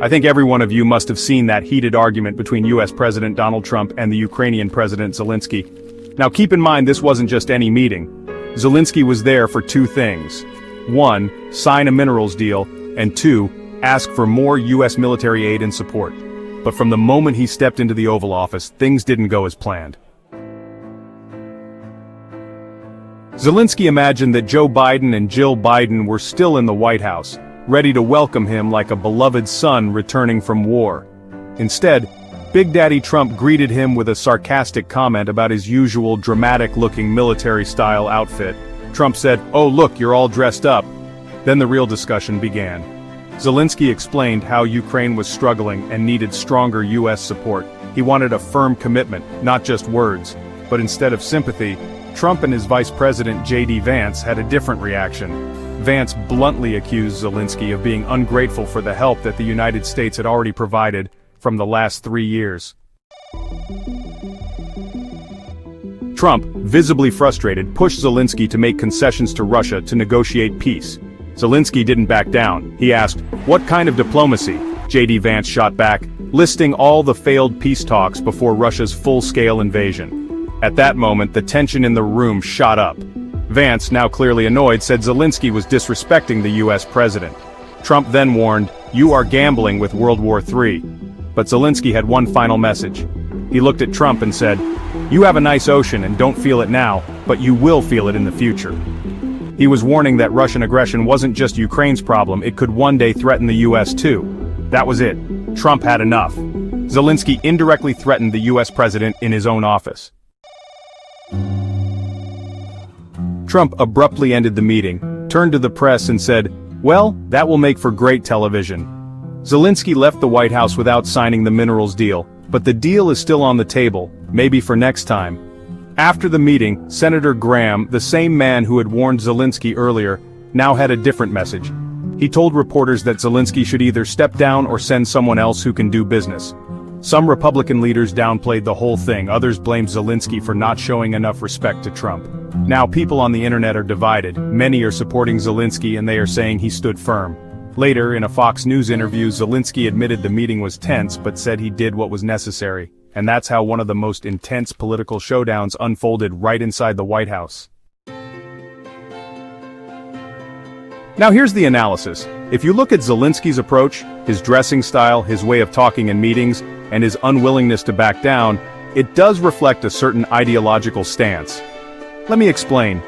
I think every one of you must have seen that heated argument between US President Donald Trump and the Ukrainian President Zelensky. Now keep in mind this wasn't just any meeting. Zelensky was there for two things. 1. Sign a minerals deal, and 2. Ask for more US military aid and support. But from the moment he stepped into the Oval Office, things didn't go as planned. Zelensky imagined that Joe Biden and Jill Biden were still in the White House, ready to welcome him like a beloved son returning from war. Instead, Big Daddy Trump greeted him with a sarcastic comment about his usual dramatic-looking military-style outfit. Trump said, "Oh look, you're all dressed up." Then the real discussion began. Zelensky explained how Ukraine was struggling and needed stronger US support. He wanted a firm commitment, not just words. But instead of sympathy, Trump and his Vice President J.D. Vance had a different reaction. Vance bluntly accused Zelensky of being ungrateful for the help that the United States had already provided from the last 3 years. Trump, visibly frustrated, pushed Zelensky to make concessions to Russia to negotiate peace. Zelensky didn't back down. He asked, "What kind of diplomacy?" J.D. Vance shot back, listing all the failed peace talks before Russia's full-scale invasion. At that moment, the tension in the room shot up. Vance, now clearly annoyed, said Zelensky was disrespecting the US president. Trump then warned, "You are gambling with World War III." But Zelensky had one final message. He looked at Trump and said, "You have a nice ocean and don't feel it now, but you will feel it in the future." He was warning that Russian aggression wasn't just Ukraine's problem, it could one day threaten the US too. That was it. Trump had enough. Zelensky indirectly threatened the US president in his own office. Trump abruptly ended the meeting, turned to the press and said, "Well, that will make for great television." Zelensky left the White House without signing the minerals deal, but the deal is still on the table, maybe for next time. After the meeting, Senator Graham, the same man who had warned Zelensky earlier, now had a different message. He told reporters that Zelensky should either step down or send someone else who can do business. Some Republican leaders downplayed the whole thing, others blamed Zelensky for not showing enough respect to Trump. Now people on the internet are divided, many are supporting Zelensky and they are saying he stood firm. Later, in a Fox News interview, Zelensky admitted the meeting was tense but said he did what was necessary. And that's how one of the most intense political showdowns unfolded right inside the White House. Now here's the analysis. If you look at Zelensky's approach, his dressing style, his way of talking in meetings, and his unwillingness to back down, it does reflect a certain ideological stance. Let me explain.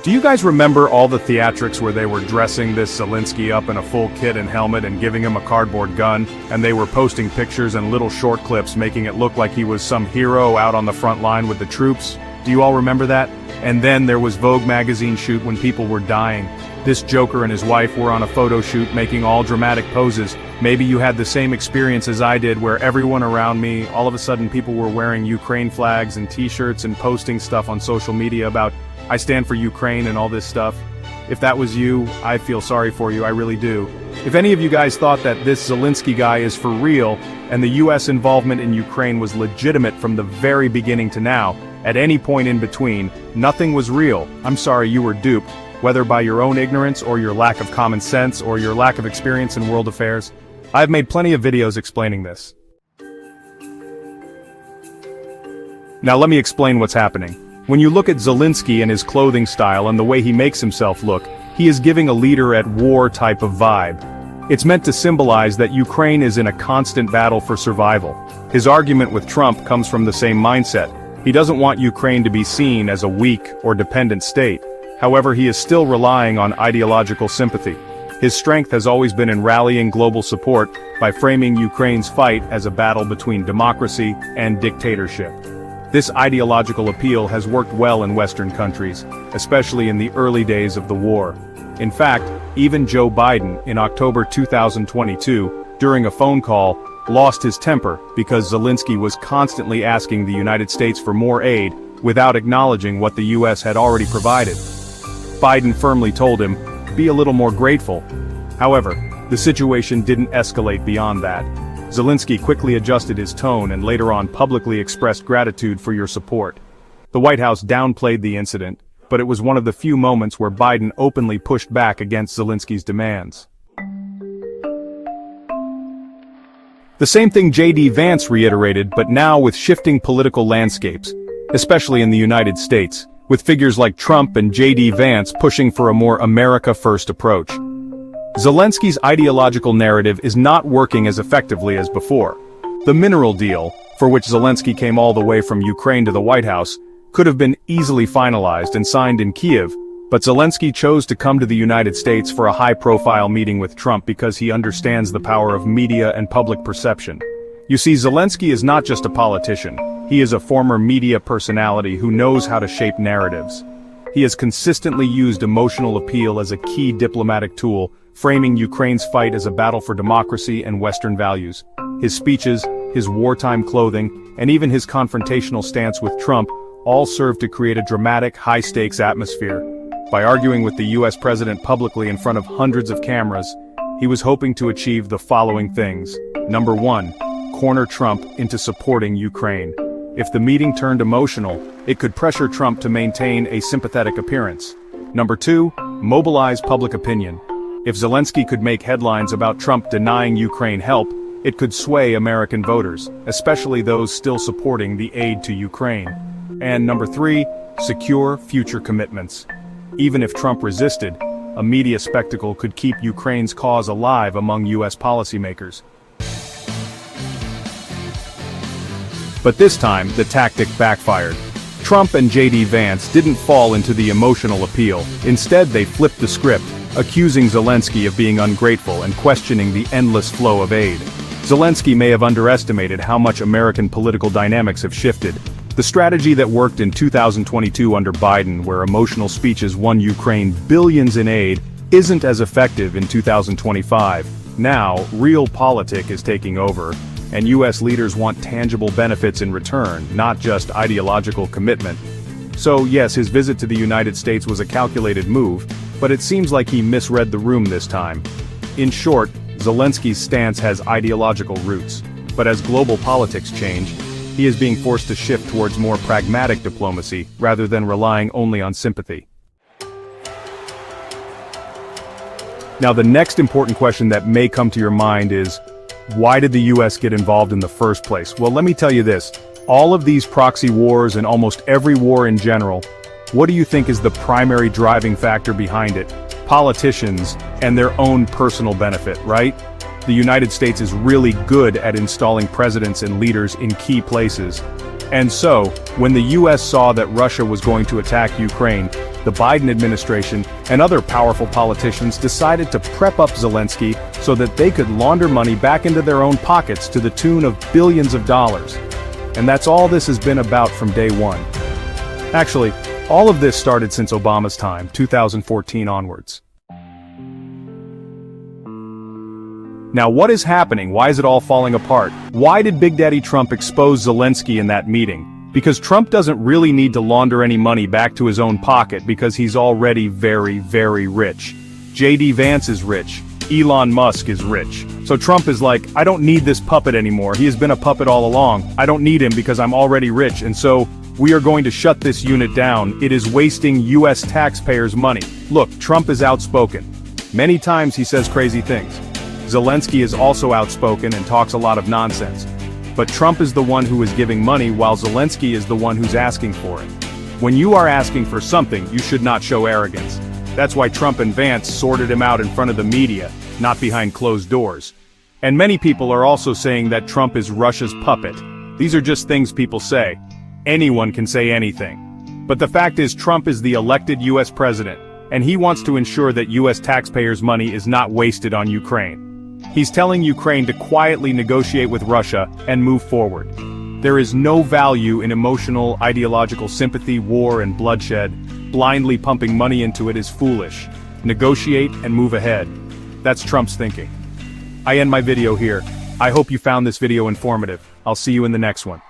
Do you guys remember all the theatrics where they were dressing this Zelensky up in a full kit and helmet and giving him a cardboard gun, and they were posting pictures and little short clips making it look like he was some hero out on the front line with the troops? Do you all remember that? And then there was Vogue magazine shoot when people were dying. This Joker and his wife were on a photo shoot making all dramatic poses. Maybe you had the same experience as I did where everyone around me, all of a sudden people were wearing Ukraine flags and t-shirts and posting stuff on social media about, "I stand for Ukraine" and all this stuff. If that was you, I feel sorry for you, I really do. If any of you guys thought that this Zelensky guy is for real, and the US involvement in Ukraine was legitimate from the very beginning to now, at any point in between, nothing was real, I'm sorry you were duped. Whether by your own ignorance or your lack of common sense or your lack of experience in world affairs. I've made plenty of videos explaining this. Now let me explain what's happening. When you look at Zelensky and his clothing style and the way he makes himself look, he is giving a leader at war type of vibe. It's meant to symbolize that Ukraine is in a constant battle for survival. His argument with Trump comes from the same mindset. He doesn't want Ukraine to be seen as a weak or dependent state. However, he is still relying on ideological sympathy. His strength has always been in rallying global support by framing Ukraine's fight as a battle between democracy and dictatorship. This ideological appeal has worked well in Western countries, especially in the early days of the war. In fact, even Joe Biden, in October 2022, during a phone call, lost his temper because Zelensky was constantly asking the United States for more aid without acknowledging what the US had already provided. Biden firmly told him, "Be a little more grateful." However, the situation didn't escalate beyond that. Zelensky quickly adjusted his tone and later on publicly expressed gratitude for your support. The White House downplayed the incident. but it was one of the few moments where Biden openly pushed back against Zelensky's demands. The same thing J.D. Vance reiterated, but now with shifting political landscapes, especially in the United States, with figures like Trump and J.D. Vance pushing for a more America-first approach. Zelensky's ideological narrative is not working as effectively as before. The mineral deal, for which Zelensky came all the way from Ukraine to the White House, could have been easily finalized and signed in Kiev, but Zelensky chose to come to the United States for a high-profile meeting with Trump because he understands the power of media and public perception. You see, Zelensky is not just a politician, he is a former media personality who knows how to shape narratives. He has consistently used emotional appeal as a key diplomatic tool, framing Ukraine's fight as a battle for democracy and Western values. His speeches, his wartime clothing, and even his confrontational stance with Trump all serve to create a dramatic, high-stakes atmosphere. By arguing with the US president publicly in front of hundreds of cameras, he was hoping to achieve the following things. Number 1, corner Trump into supporting Ukraine. If the meeting turned emotional, it could pressure Trump to maintain a sympathetic appearance. Number 2, mobilize public opinion. If Zelensky could make headlines about Trump denying Ukraine help, it could sway American voters, especially those still supporting the aid to Ukraine. And number 3, secure future commitments. Even if Trump resisted, a media spectacle could keep Ukraine's cause alive among US policymakers. But this time, the tactic backfired. Trump and J.D. Vance didn't fall into the emotional appeal. Instead, they flipped the script, accusing Zelensky of being ungrateful and questioning the endless flow of aid. Zelensky may have underestimated how much American political dynamics have shifted. The strategy that worked in 2022 under Biden, where emotional speeches won Ukraine billions in aid, isn't as effective in 2025. Now, realpolitik is taking over, and US leaders want tangible benefits in return, not just ideological commitment. So yes, his visit to the United States was a calculated move, but it seems like he misread the room this time. In short, Zelensky's stance has ideological roots, but as global politics change, he is being forced to shift towards more pragmatic diplomacy rather than relying only on sympathy. Now, the next important question that may come to your mind is, why did the US get involved in the first place? Well, let me tell you this. All of these proxy wars and almost every war in general, what do you think is the primary driving factor behind it? Politicians and their own personal benefit, right? The United States is really good at installing presidents and leaders in key places. And so, when the US saw that Russia was going to attack Ukraine, the Biden administration and other powerful politicians decided to prep up Zelensky so that they could launder money back into their own pockets to the tune of billions of dollars. And that's all this has been about from day one. Actually, all of this started since Obama's time, 2014 onwards. Now, what is happening? Why is it all falling apart? Why did Big Daddy Trump expose Zelensky in that meeting? Because Trump doesn't really need to launder any money back to his own pocket because he's already very, very rich. J.D. Vance is rich. Elon Musk is rich. So Trump is like, I don't need this puppet anymore. He has been a puppet all along. I don't need him because I'm already rich, and so we are going to shut this unit down. It is wasting US taxpayers' money. Look, Trump is outspoken. Many times he says crazy things. Zelensky is also outspoken and talks a lot of nonsense. But Trump is the one who is giving money while Zelensky is the one who's asking for it. When you are asking for something, you should not show arrogance. That's why Trump and Vance sorted him out in front of the media, not behind closed doors. And many people are also saying that Trump is Russia's puppet. These are just things people say. Anyone can say anything. But the fact is, Trump is the elected US president, and he wants to ensure that US taxpayers' money is not wasted on Ukraine. He's telling Ukraine to quietly negotiate with Russia and move forward. There is no value in emotional, ideological sympathy, war, and bloodshed. Blindly pumping money into it is foolish. Negotiate and move ahead. That's Trump's thinking. I end my video here. I hope you found this video informative. I'll see you in the next one.